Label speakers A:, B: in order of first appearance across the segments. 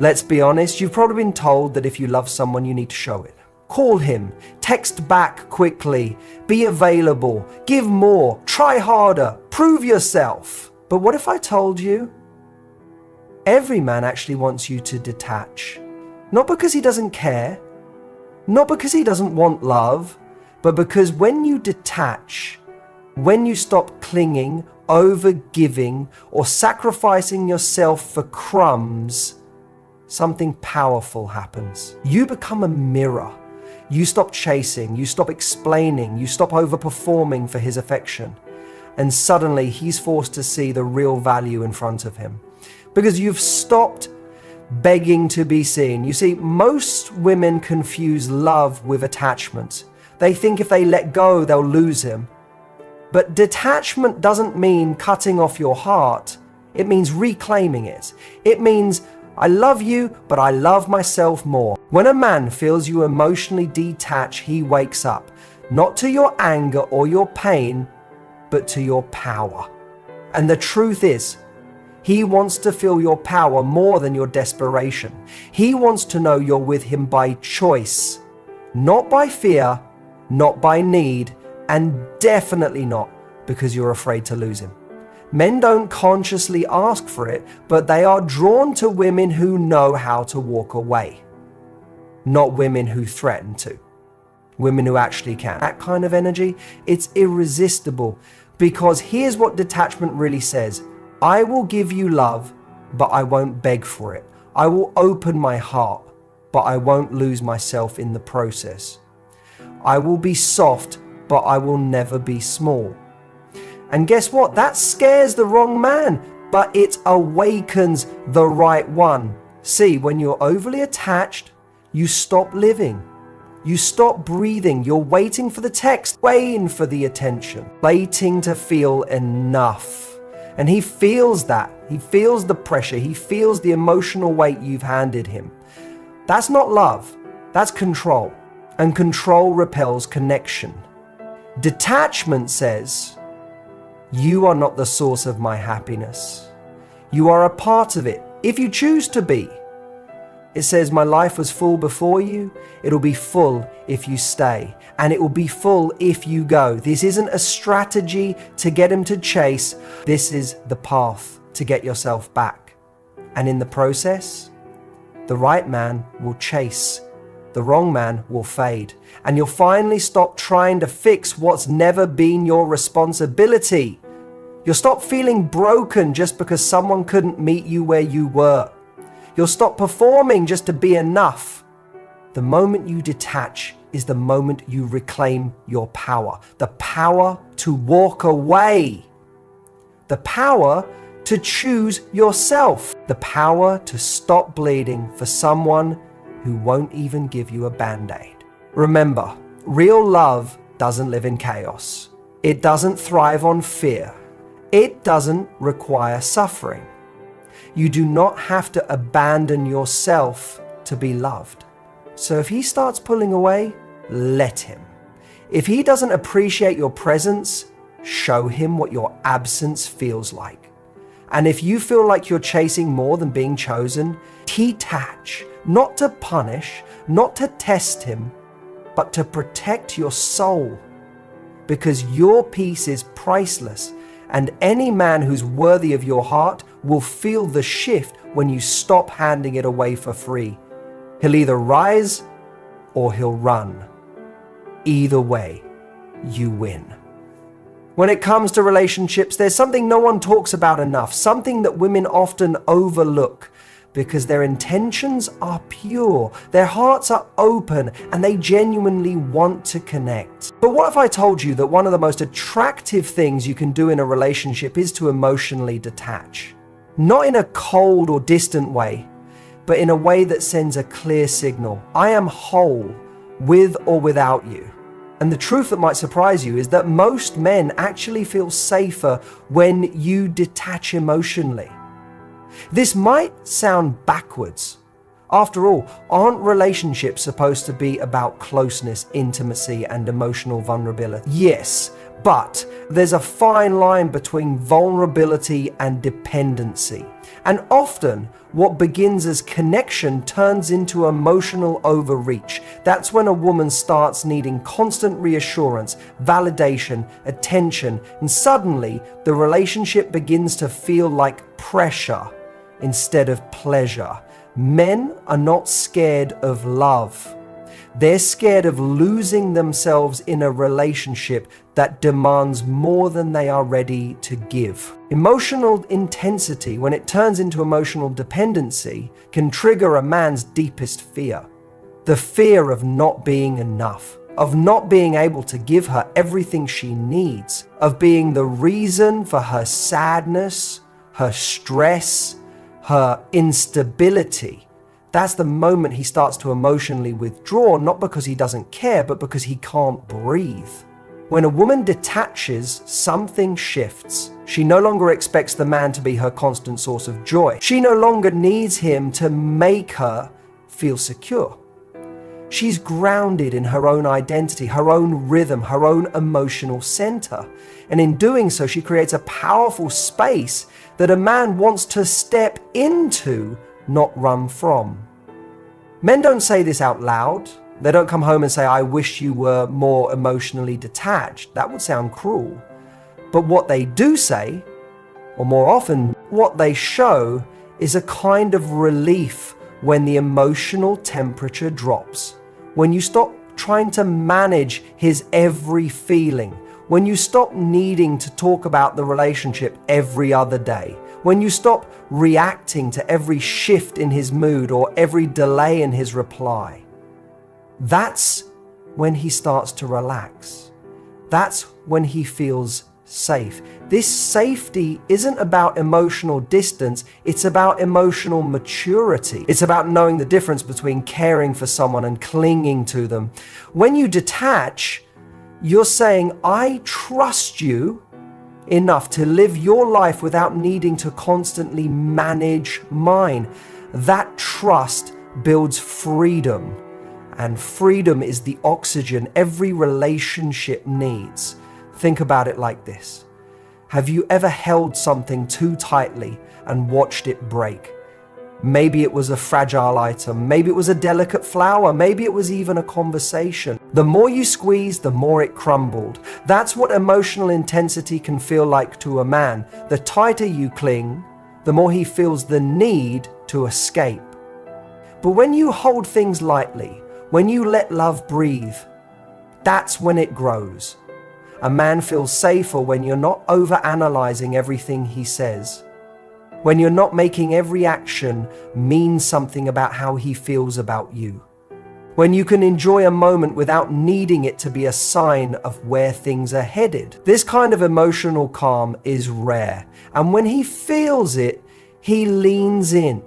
A: Let's be honest, you've probably been told that if you love someone, you need to show it. Call him, text back quickly, be available, give more, try harder, prove yourself. But what if I told you every man actually wants you to detach? Not because he doesn't care, not because he doesn't want love, but because when you detach, when you stop clinging, over-giving, or sacrificing yourself for crumbs, something powerful happens. You become a mirror. You stop chasing, you stop explaining, you stop overperforming for his affection. And suddenly he's forced to see the real value in front of him. Because you've stopped begging to be seen. You see, most women confuse love with attachment. They think if they let go, they'll lose him. But detachment doesn't mean cutting off your heart. It means reclaiming it. It means, I love you, but I love myself more. When a man feels you emotionally detach, he wakes up, not to your anger or your pain, but to your power. And the truth is, he wants to feel your power more than your desperation. He wants to know you're with him by choice, not by fear, not by need, and definitely not because you're afraid to lose him. Men don't consciously ask for it, but they are drawn to women who know how to walk away, not women who threaten to. Women who actually can. That kind of energy, it's irresistible, because here's what detachment really says. I will give you love, but I won't beg for it. I will open my heart, but I won't lose myself in the process. I will be soft, but I will never be small. And guess what? That scares the wrong man, but it awakens the right one. See, when you're overly attached, you stop living. You stop breathing. You're waiting for the text, waiting for the attention, waiting to feel enough. And he feels that. He feels the pressure. He feels the emotional weight you've handed him. That's not love. That's control. And control repels connection. Detachment says, you are not the source of my happiness. You are a part of it, if you choose to be. It says, my life was full before you. It'll be full if you stay. And it will be full if you go. This isn't a strategy to get him to chase. This is the path to get yourself back. And in the process, the right man will chase. The wrong man will fade. And you'll finally stop trying to fix what's never been your responsibility. You'll stop feeling broken just because someone couldn't meet you where you were. You'll stop performing just to be enough. The moment you detach is the moment you reclaim your power. The power to walk away. The power to choose yourself. The power to stop bleeding for someone who won't even give you a band-aid. Remember, real love doesn't live in chaos. It doesn't thrive on fear. It doesn't require suffering. You do not have to abandon yourself to be loved. So if he starts pulling away, let him. If he doesn't appreciate your presence, show him what your absence feels like. And if you feel like you're chasing more than being chosen, detach. Not to punish, not to test him, but to protect your soul. Because your peace is priceless, and any man who's worthy of your heart will feel the shift when you stop handing it away for free. He'll either rise or he'll run. Either way, you win. When it comes to relationships, there's something no one talks about enough, something that women often overlook. Because their intentions are pure, their hearts are open, and they genuinely want to connect. But what if I told you that one of the most attractive things you can do in a relationship is to emotionally detach? Not in a cold or distant way, but in a way that sends a clear signal. I am whole, with or without you. And the truth that might surprise you is that most men actually feel safer when you detach emotionally. This might sound backwards. After all, aren't relationships supposed to be about closeness, intimacy, and emotional vulnerability? Yes, But there's a fine line between vulnerability and dependency. And often, what begins as connection turns into emotional overreach. That's when a woman starts needing constant reassurance, validation, attention, and suddenly the relationship begins to feel like pressure instead of pleasure. Men are not scared of love. They're scared of losing themselves in a relationship that demands more than they are ready to give. Emotional intensity, when it turns into emotional dependency, can trigger a man's deepest fear. The fear of not being enough, of not being able to give her everything she needs, of being the reason for her sadness, her stress, her instability. That's the moment he starts to emotionally withdraw, not because he doesn't care, but because he can't breathe. When a woman detaches, something shifts. She no longer expects the man to be her constant source of joy. She no longer needs him to make her feel secure. She's grounded in her own identity, her own rhythm, her own emotional center. And in doing so, she creates a powerful space that a man wants to step into, not run from. Men don't say this out loud. They don't come home and say, I wish you were more emotionally detached. That would sound cruel. But what they do say, or more often, what they show, is a kind of relief when the emotional temperature drops. When you stop trying to manage his every feeling. When you stop needing to talk about the relationship every other day. When you stop reacting to every shift in his mood or every delay in his reply. That's when he starts to relax. That's when he feels safe. This safety isn't about emotional distance, it's about emotional maturity. It's about knowing the difference between caring for someone and clinging to them. When you detach, you're saying, I trust you enough to live your life without needing to constantly manage mine. That trust builds freedom, and freedom is the oxygen every relationship needs. Think about it like this. Have you ever held something too tightly and watched it break? Maybe it was a fragile item, maybe it was a delicate flower, maybe it was even a conversation. The more you squeezed, the more it crumbled. That's what emotional intensity can feel like to a man. The tighter you cling, the more he feels the need to escape. But when you hold things lightly, when you let love breathe, that's when it grows. A man feels safer when you're not overanalyzing everything he says. When you're not making every action mean something about how he feels about you. When you can enjoy a moment without needing it to be a sign of where things are headed. This kind of emotional calm is rare. And when he feels it, he leans in.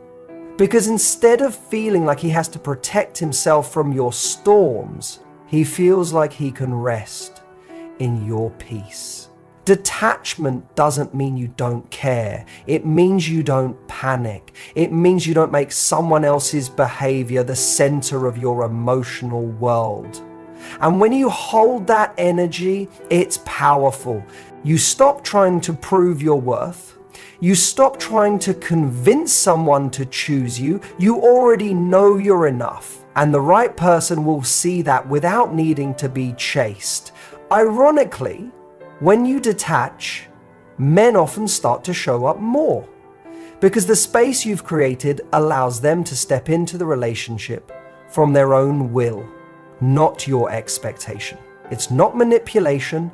A: Because instead of feeling like he has to protect himself from your storms, he feels like he can rest in your peace. Detachment doesn't mean you don't care. It means you don't panic. It means you don't make someone else's behavior the center of your emotional world. And when you hold that energy, it's powerful. You stop trying to prove your worth. You stop trying to convince someone to choose you. You already know you're enough. And the right person will see that without needing to be chased. Ironically, when you detach, men often start to show up more because the space you've created allows them to step into the relationship from their own will, not your expectation. It's not manipulation,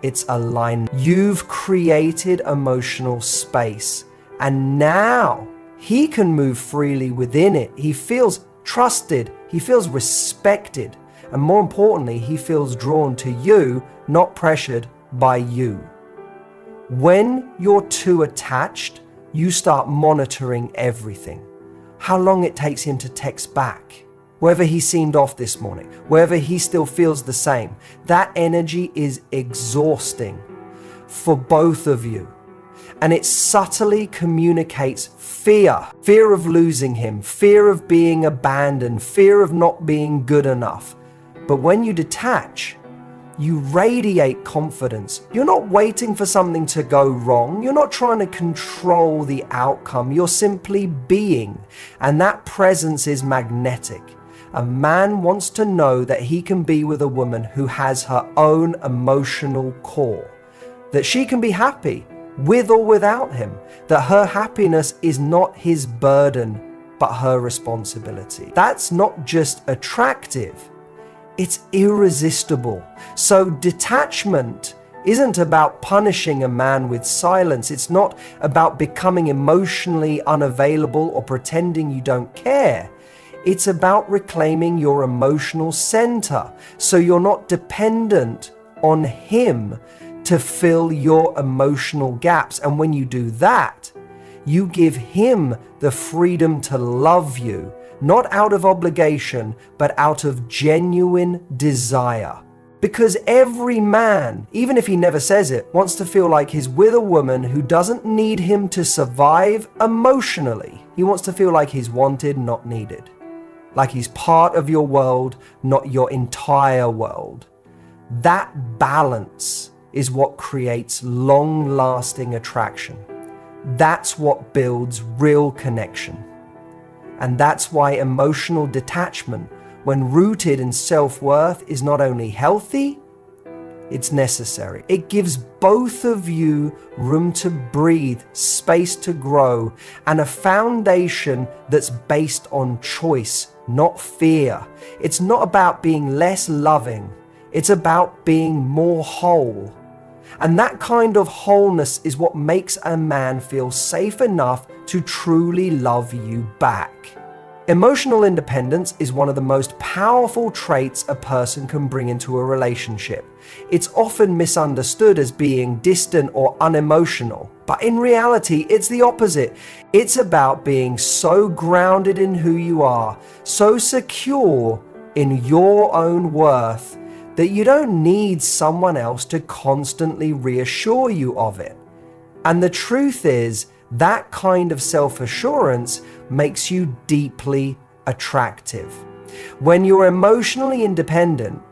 A: it's alignment. You've created emotional space, and now he can move freely within it. He feels trusted, he feels respected, and more importantly, he feels drawn to you, not pressured by you. When you're too attached, you start monitoring everything. How long it takes him to text back, whether he seemed off this morning, whether he still feels the same. That energy is exhausting for both of you. And it subtly communicates fear of losing him, fear of being abandoned, fear of not being good enough. But when you detach, You radiate confidence. You're not waiting for something to go wrong. You're not trying to control the outcome. You're simply being. And that presence is magnetic. A man wants to know that he can be with a woman who has her own emotional core. That she can be happy with or without him. That her happiness is not his burden, but her responsibility. That's not just attractive. It's irresistible. So detachment isn't about punishing a man with silence. It's not about becoming emotionally unavailable or pretending you don't care. It's about reclaiming your emotional center so you're not dependent on him to fill your emotional gaps. And when you do that, you give him the freedom to love you, not out of obligation, but out of genuine desire. Because every man, even if he never says it, wants to feel like he's with a woman who doesn't need him to survive emotionally. He wants to feel like he's wanted, not needed. Like he's part of your world, not your entire world. That balance is what creates long-lasting attraction. That's what builds real connection. And that's why emotional detachment, when rooted in self-worth, is not only healthy, it's necessary. It gives both of you room to breathe, space to grow, and a foundation that's based on choice, not fear. It's not about being less loving. It's about being more whole. And that kind of wholeness is what makes a man feel safe enough to truly love you back. Emotional independence is one of the most powerful traits a person can bring into a relationship. It's often misunderstood as being distant or unemotional, but in reality, it's the opposite. It's about being so grounded in who you are, so secure in your own worth, that you don't need someone else to constantly reassure you of it. And the truth is, that kind of self-assurance makes you deeply attractive. When you're emotionally independent,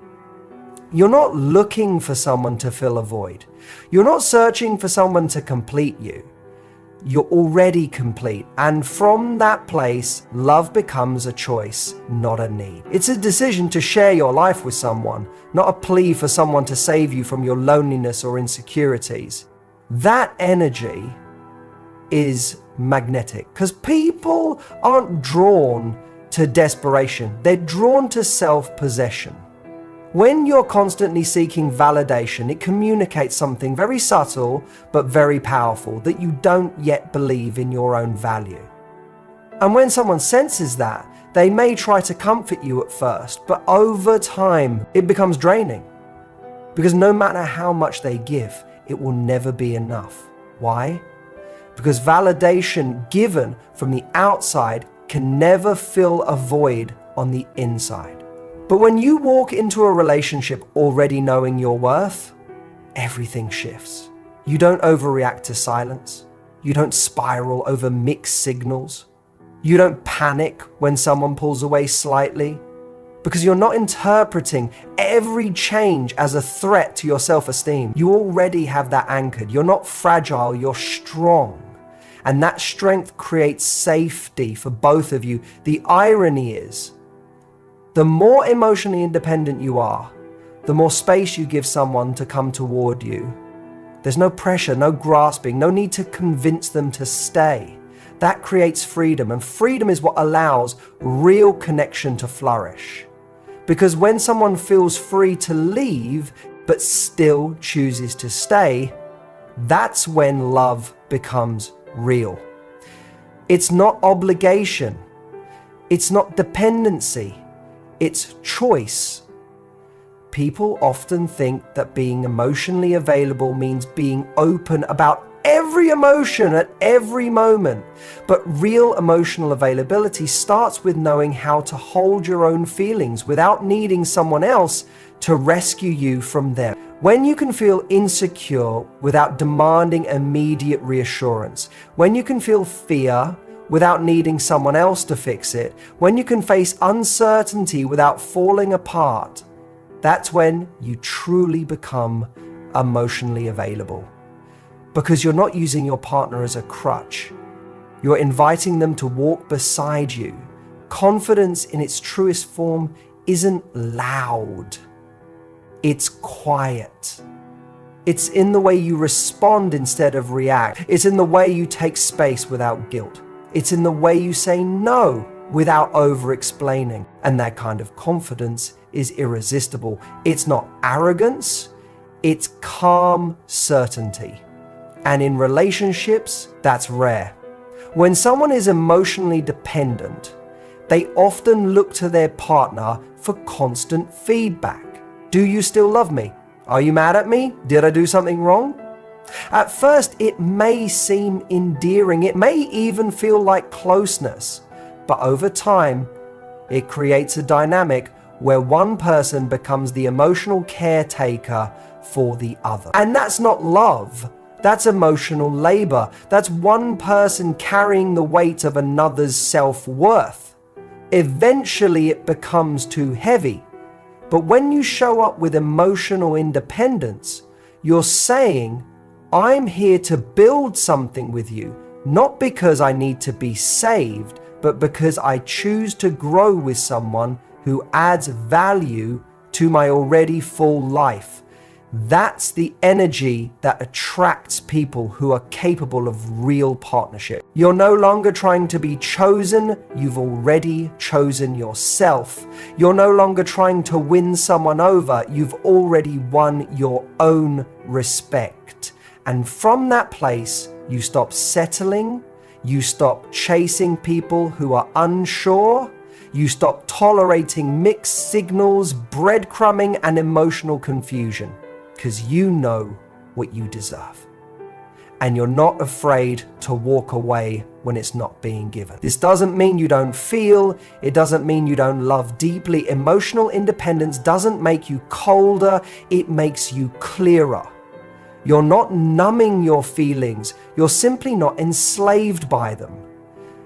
A: you're not looking for someone to fill a void. You're not searching for someone to complete you. You're already complete. And from that place, love becomes a choice, not a need. It's a decision to share your life with someone, not a plea for someone to save you from your loneliness or insecurities. That energy is magnetic because people aren't drawn to desperation. They're drawn to self-possession. When you're constantly seeking validation, it communicates something very subtle but very powerful, that you don't yet believe in your own value. And when someone senses that, they may try to comfort you at first, but over time it becomes draining. Because no matter how much they give, it will never be enough. Why? Because validation given from the outside can never fill a void on the inside. But when you walk into a relationship already knowing your worth, everything shifts. You don't overreact to silence. You don't spiral over mixed signals. You don't panic when someone pulls away slightly, because you're not interpreting every change as a threat to your self-esteem. You already have that anchored. You're not fragile, you're strong. And that strength creates safety for both of you. The irony is, the more emotionally independent you are, the more space you give someone to come toward you. There's no pressure, no grasping, no need to convince them to stay. That creates freedom, and freedom is what allows real connection to flourish. Because when someone feels free to leave, but still chooses to stay, that's when love becomes real. It's not obligation. It's not dependency. It's choice. People often think that being emotionally available means being open about every emotion at every moment. But real emotional availability starts with knowing how to hold your own feelings without needing someone else to rescue you from them. When you can feel insecure without demanding immediate reassurance, when you can feel fear without needing someone else to fix it, when you can face uncertainty without falling apart, That's when you truly become emotionally available. Because you're not using your partner as a crutch. You're inviting them to walk beside you. Confidence in its truest form isn't loud. It's quiet. It's in the way you respond instead of react. It's in the way you take space without guilt. It's in the way you say no without over-explaining. And that kind of confidence is irresistible. It's not arrogance, it's calm certainty. And in relationships, that's rare. When someone is emotionally dependent, they often look to their partner for constant feedback. Do you still love me? Are you mad at me? Did I do something wrong? At first, it may seem endearing. It may even feel like closeness. But over time, it creates a dynamic where one person becomes the emotional caretaker for the other. And that's not love. That's emotional labor. That's one person carrying the weight of another's self-worth. Eventually, it becomes too heavy. But when you show up with emotional independence, you're saying, I'm here to build something with you, not because I need to be saved, but because I choose to grow with someone who adds value to my already full life. That's the energy that attracts people who are capable of real partnership. You're no longer trying to be chosen, you've already chosen yourself. You're no longer trying to win someone over, you've already won your own respect. And from that place, you stop settling, you stop chasing people who are unsure, you stop tolerating mixed signals, breadcrumbing, and emotional confusion. Because you know what you deserve. And you're not afraid to walk away when it's not being given. This doesn't mean you don't feel, it doesn't mean you don't love deeply. Emotional independence doesn't make you colder, it makes you clearer. You're not numbing your feelings, you're simply not enslaved by them.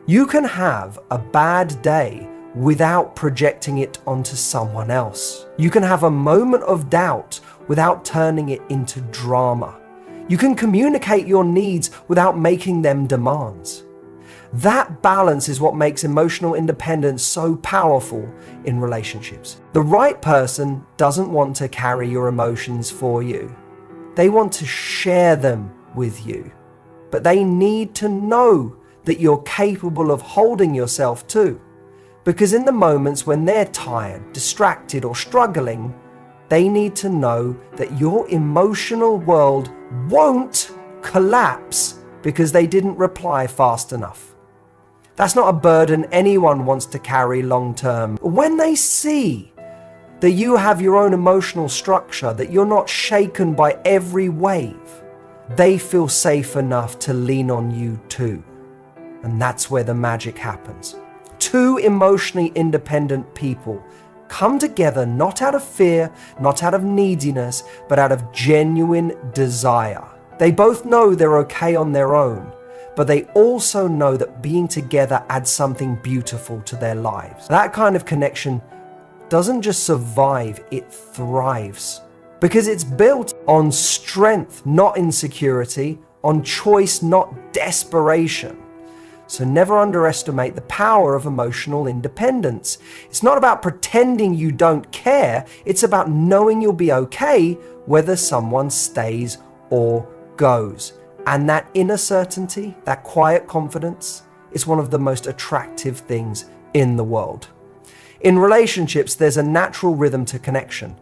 A: You can have a bad day without projecting it onto someone else. You can have a moment of doubt without turning it into drama. You can communicate your needs without making them demands. That balance is what makes emotional independence so powerful in relationships. The right person doesn't want to carry your emotions for you. They want to share them with you. But they need to know that you're capable of holding yourself too. Because in the moments when they're tired, distracted, or struggling, they need to know that your emotional world won't collapse because they didn't reply fast enough. That's not a burden anyone wants to carry long term. When they see that you have your own emotional structure, that you're not shaken by every wave, they feel safe enough to lean on you too. And that's where the magic happens. Two emotionally independent people come together not out of fear, not out of neediness, but out of genuine desire. They both know they're okay on their own, but they also know that being together adds something beautiful to their lives. That kind of connection doesn't just survive, it thrives. Because it's built on strength, not insecurity, on choice, not desperation. So never underestimate the power of emotional independence. It's not about pretending you don't care. It's about knowing you'll be okay whether someone stays or goes. And that inner certainty, that quiet confidence, is one of the most attractive things in the world. In relationships, there's a natural rhythm to connection.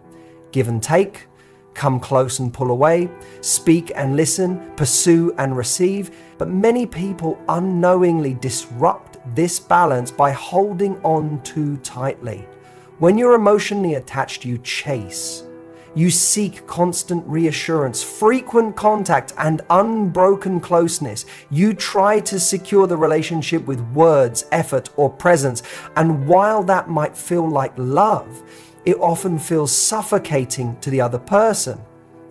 A: Give and take, come close and pull away, speak and listen, pursue and receive. But many people unknowingly disrupt this balance by holding on too tightly. When you're emotionally attached, you chase. You seek constant reassurance, frequent contact, and unbroken closeness. You try to secure the relationship with words, effort, or presence. And while that might feel like love, it often feels suffocating to the other person.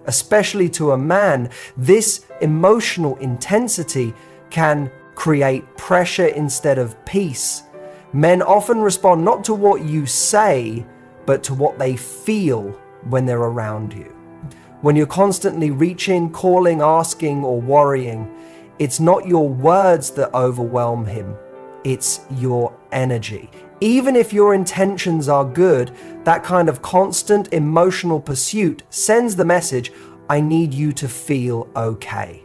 A: Especially to a man, this emotional intensity can create pressure instead of peace. Men often respond not to what you say, but to what they feel when they're around you. When you're constantly reaching, calling, asking, or worrying, it's not your words that overwhelm him, it's your energy. Even if your intentions are good, that kind of constant emotional pursuit sends the message, I need you to feel okay.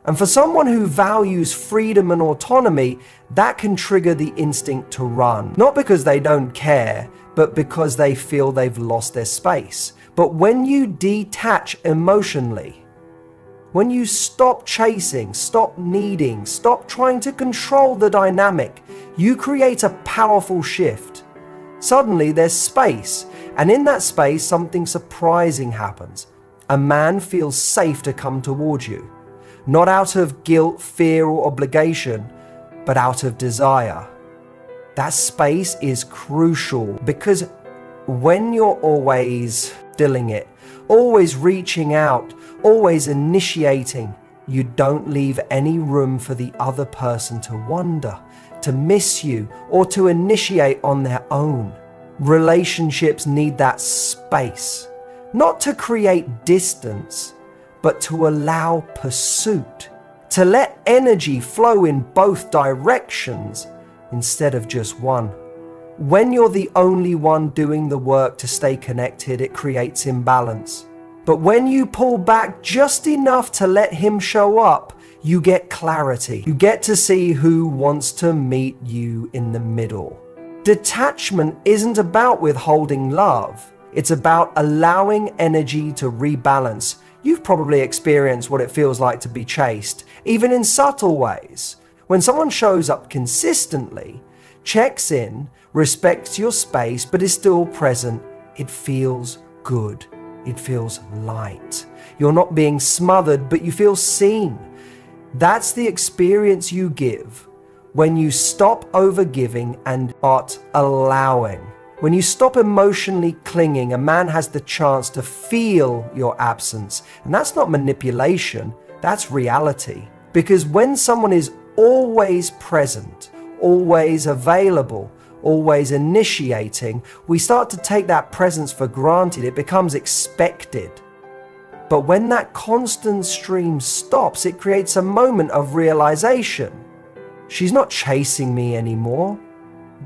A: And for someone who values freedom and autonomy, that can trigger the instinct to run. Not because they don't care, but because they feel they've lost their space. But when you detach emotionally, when you stop chasing, stop needing, stop trying to control the dynamic, you create a powerful shift. Suddenly there's space, and in that space something surprising happens. A man feels safe to come towards you, not out of guilt, fear, or obligation, but out of desire. That space is crucial because when you're always filling it, always reaching out, always initiating, you don't leave any room for the other person to wonder, to miss you, or to initiate on their own. Relationships need that space, not to create distance, but to allow pursuit, to let energy flow in both directions instead of just one. When you're the only one doing the work to stay connected, it creates imbalance. But when you pull back just enough to let him show up, you get clarity. You get to see who wants to meet you in the middle. Detachment isn't about withholding love. It's about allowing energy to rebalance. You've probably experienced what it feels like to be chased, even in subtle ways. When someone shows up consistently, checks in, respects your space, but is still present, it feels good. It feels light. You're not being smothered, but you feel seen. That's the experience you give when you stop overgiving and start allowing. When you stop emotionally clinging, a man has the chance to feel your absence. And that's not manipulation, that's reality. Because when someone is always present, always available, always initiating, we start to take that presence for granted. It becomes expected. But when that constant stream stops, it creates a moment of realization. She's not chasing me anymore.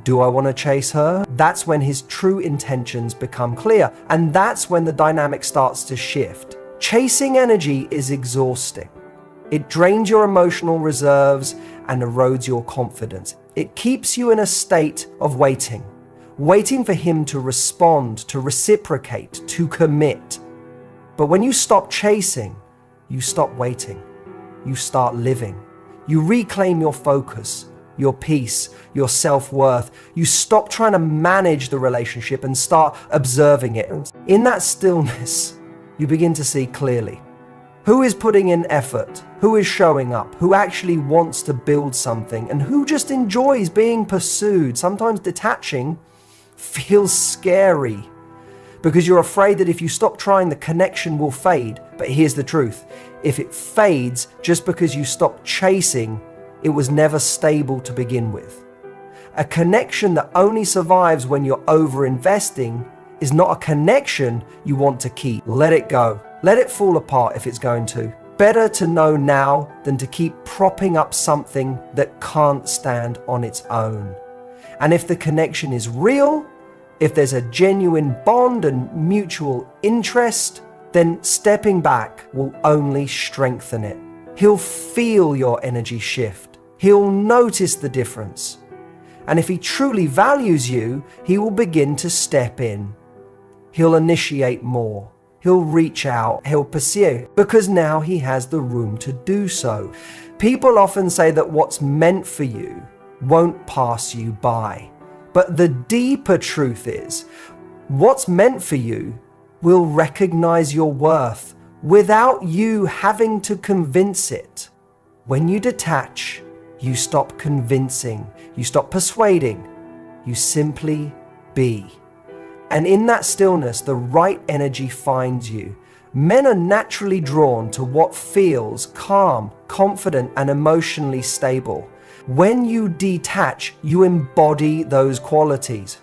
A: Do I want to chase her? That's when his true intentions become clear. And that's when the dynamic starts to shift. Chasing energy is exhausting. It drains your emotional reserves and erodes your confidence. It keeps you in a state of waiting for him to respond, to reciprocate, to commit. But when you stop chasing, you stop waiting. You start living. You reclaim your focus, your peace, your self-worth. You stop trying to manage the relationship and start observing it. In that stillness, you begin to see clearly. Who is putting in effort? Who is showing up? Who actually wants to build something? And who just enjoys being pursued? Sometimes detaching feels scary because you're afraid that if you stop trying, the connection will fade. But here's the truth. If it fades just because you stop chasing, it was never stable to begin with. A connection that only survives when you're over-investing is not a connection you want to keep. Let it go. Let it fall apart if it's going to. Better to know now than to keep propping up something that can't stand on its own. And if the connection is real, if there's a genuine bond and mutual interest, then stepping back will only strengthen it. He'll feel your energy shift. He'll notice the difference. And if he truly values you, he will begin to step in. He'll initiate more. He'll reach out, he'll pursue, because now he has the room to do so. People often say that what's meant for you won't pass you by. But the deeper truth is, what's meant for you will recognize your worth without you having to convince it. When you detach, you stop convincing, you stop persuading, you simply be. And in that stillness, the right energy finds you. Men are naturally drawn to what feels calm, confident, and emotionally stable. When you detach, you embody those qualities.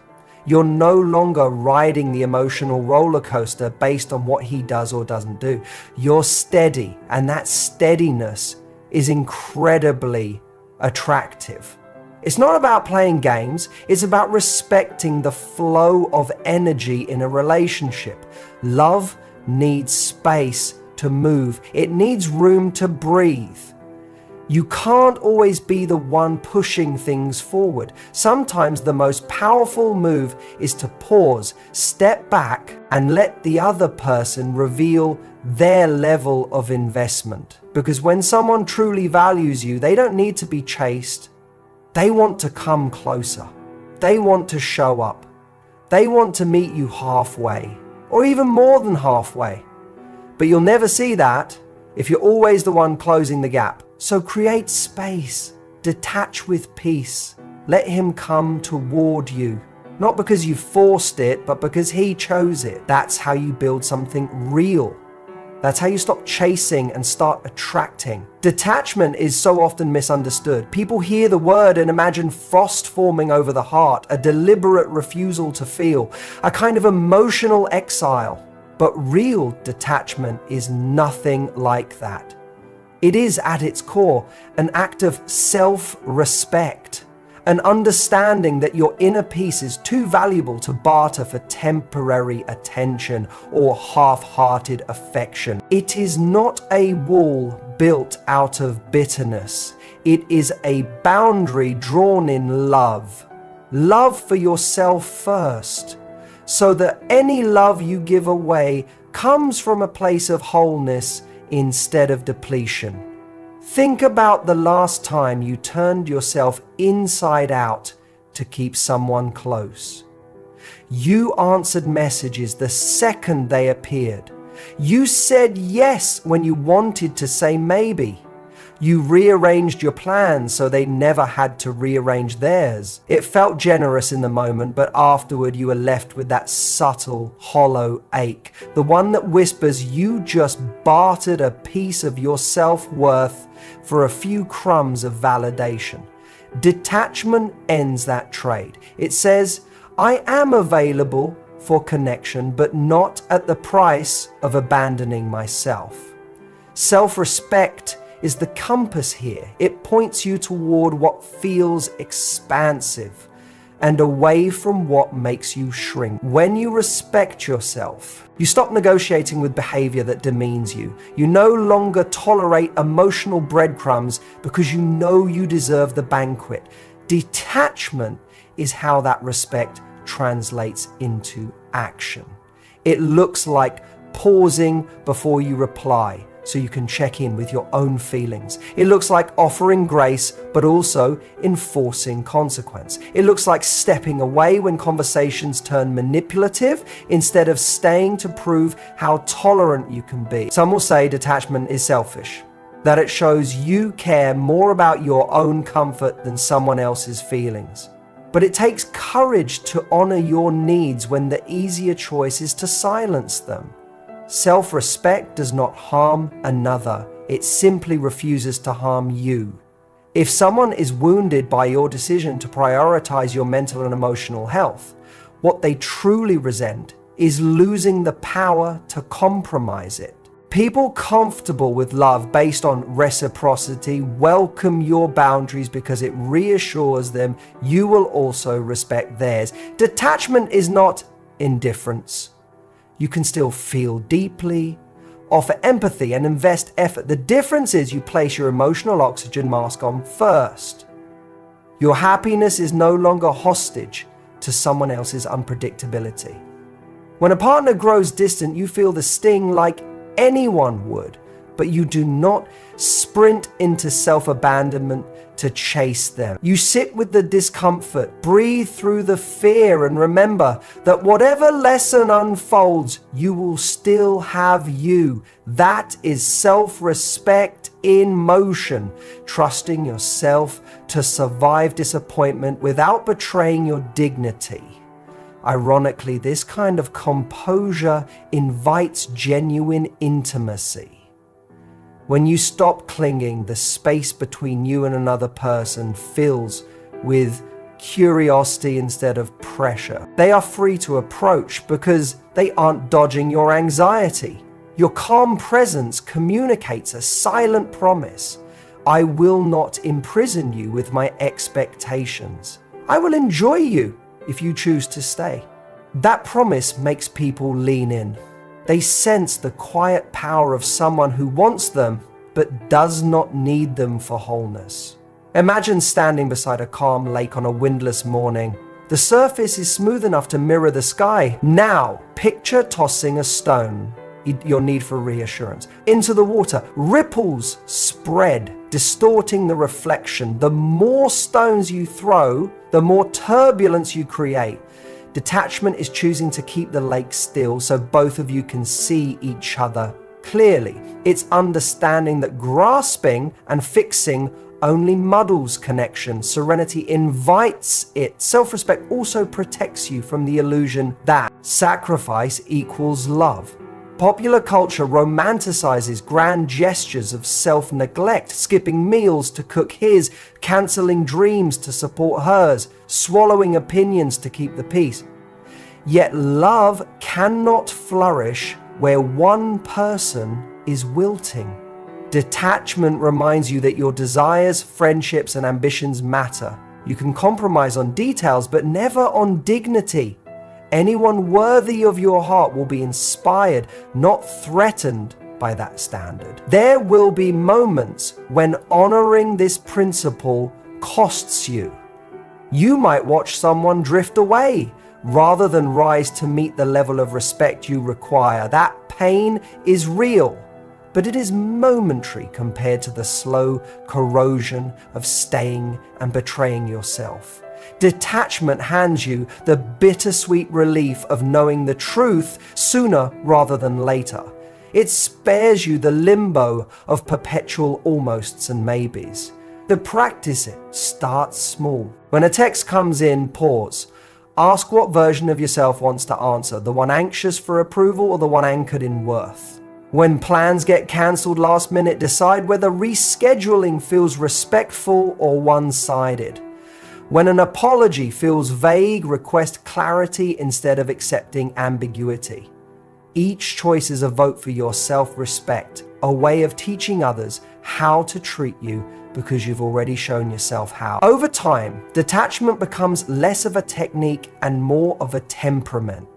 A: You're no longer riding the emotional roller coaster based on what he does or doesn't do. You're steady, and that steadiness is incredibly attractive. It's not about playing games, it's about respecting the flow of energy in a relationship. Love needs space to move, it needs room to breathe. You can't always be the one pushing things forward. Sometimes the most powerful move is to pause, step back, and let the other person reveal their level of investment. Because when someone truly values you, they don't need to be chased. They want to come closer. They want to show up. They want to meet you halfway, or even more than halfway. But you'll never see that if you're always the one closing the gap. So create space, detach with peace. Let him come toward you, not because you forced it, but because he chose it. That's how you build something real. That's how you stop chasing and start attracting. Detachment is so often misunderstood. People hear the word and imagine frost forming over the heart, a deliberate refusal to feel, a kind of emotional exile. But real detachment is nothing like that. It is at its core an act of self-respect, an understanding that your inner peace is too valuable to barter for temporary attention or half-hearted affection. It is not a wall built out of bitterness. It is a boundary drawn in love. Love for yourself first, so that any love you give away comes from a place of wholeness instead of depletion. Think about the last time you turned yourself inside out to keep someone close. You answered messages the second they appeared. You said yes when you wanted to say maybe. You rearranged your plans so they never had to rearrange theirs. It felt generous in the moment, but afterward you were left with that subtle, hollow ache. The one that whispers you just bartered a piece of your self-worth for a few crumbs of validation. Detachment ends that trade. It says, I am available for connection, but not at the price of abandoning myself. Self-respect is the compass here. It points you toward what feels expansive and away from what makes you shrink. When you respect yourself, you stop negotiating with behavior that demeans you. You no longer tolerate emotional breadcrumbs because you know you deserve the banquet. Detachment is how that respect translates into action. It looks like pausing before you reply, so you can check in with your own feelings. It looks like offering grace, but also enforcing consequence. It looks like stepping away when conversations turn manipulative instead of staying to prove how tolerant you can be. Some will say detachment is selfish, that it shows you care more about your own comfort than someone else's feelings. But it takes courage to honor your needs when the easier choice is to silence them. Self-respect does not harm another. It simply refuses to harm you. If someone is wounded by your decision to prioritize your mental and emotional health, what they truly resent is losing the power to compromise it. People comfortable with love based on reciprocity welcome your boundaries because it reassures them you will also respect theirs. Detachment is not indifference. You can still feel deeply, offer empathy, and invest effort. The difference is you place your emotional oxygen mask on first. Your happiness is no longer hostage to someone else's unpredictability. When a partner grows distant, you feel the sting like anyone would, but you do not sprint into self-abandonment to chase them. You sit with the discomfort, breathe through the fear, and remember that whatever lesson unfolds, you will still have you. That is self-respect in motion, trusting yourself to survive disappointment without betraying your dignity. Ironically, this kind of composure invites genuine intimacy. When you stop clinging, the space between you and another person fills with curiosity instead of pressure. They are free to approach because they aren't dodging your anxiety. Your calm presence communicates a silent promise. I will not imprison you with my expectations. I will enjoy you if you choose to stay. That promise makes people lean in. They sense the quiet power of someone who wants them but does not need them for wholeness. Imagine standing beside a calm lake on a windless morning. The surface is smooth enough to mirror the sky. Now, picture tossing a stone, your need for reassurance, into the water. Ripples spread, distorting the reflection. The more stones you throw, the more turbulence you create. Detachment is choosing to keep the lake still so both of you can see each other clearly. It's understanding that grasping and fixing only muddles connection. Serenity invites it. Self-respect also protects you from the illusion that sacrifice equals love. Popular culture romanticizes grand gestures of self-neglect, skipping meals to cook his, canceling dreams to support hers, swallowing opinions to keep the peace. Yet love cannot flourish where one person is wilting. Detachment reminds you that your desires, friendships, and ambitions matter. You can compromise on details, but never on dignity. Anyone worthy of your heart will be inspired, not threatened by that standard. There will be moments when honoring this principle costs you. You might watch someone drift away rather than rise to meet the level of respect you require. That pain is real, but it is momentary compared to the slow corrosion of staying and betraying yourself. Detachment hands you the bittersweet relief of knowing the truth sooner rather than later. It spares you the limbo of perpetual almosts and maybes. To practice it, start small. When a text comes in, pause. Ask what version of yourself wants to answer, the one anxious for approval or the one anchored in worth. When plans get cancelled last minute, decide whether rescheduling feels respectful or one-sided. When an apology feels vague, request clarity instead of accepting ambiguity. Each choice is a vote for your self-respect, a way of teaching others how to treat you because you've already shown yourself how. Over time, detachment becomes less of a technique and more of a temperament.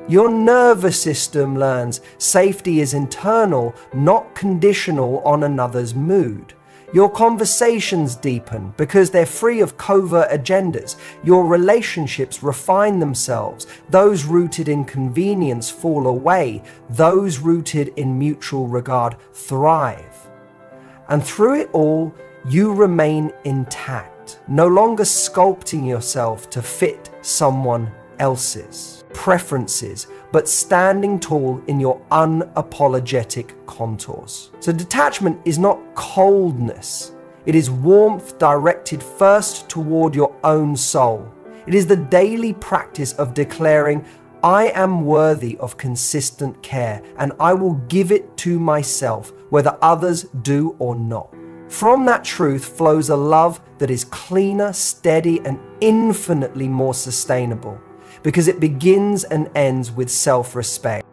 A: Your nervous system learns safety is internal, not conditional on another's mood. Your conversations deepen because they're free of covert agendas. Your relationships refine themselves. Those rooted in convenience fall away. Those rooted in mutual regard thrive. And through it all, you remain intact, no longer sculpting yourself to fit someone else's preferences, but standing tall in your unapologetic contours. So detachment is not coldness. It is warmth directed first toward your own soul. It is the daily practice of declaring, I am worthy of consistent care, and I will give it to myself, whether others do or not. From that truth flows a love that is cleaner, steady, and infinitely more sustainable, because it begins and ends with self-respect.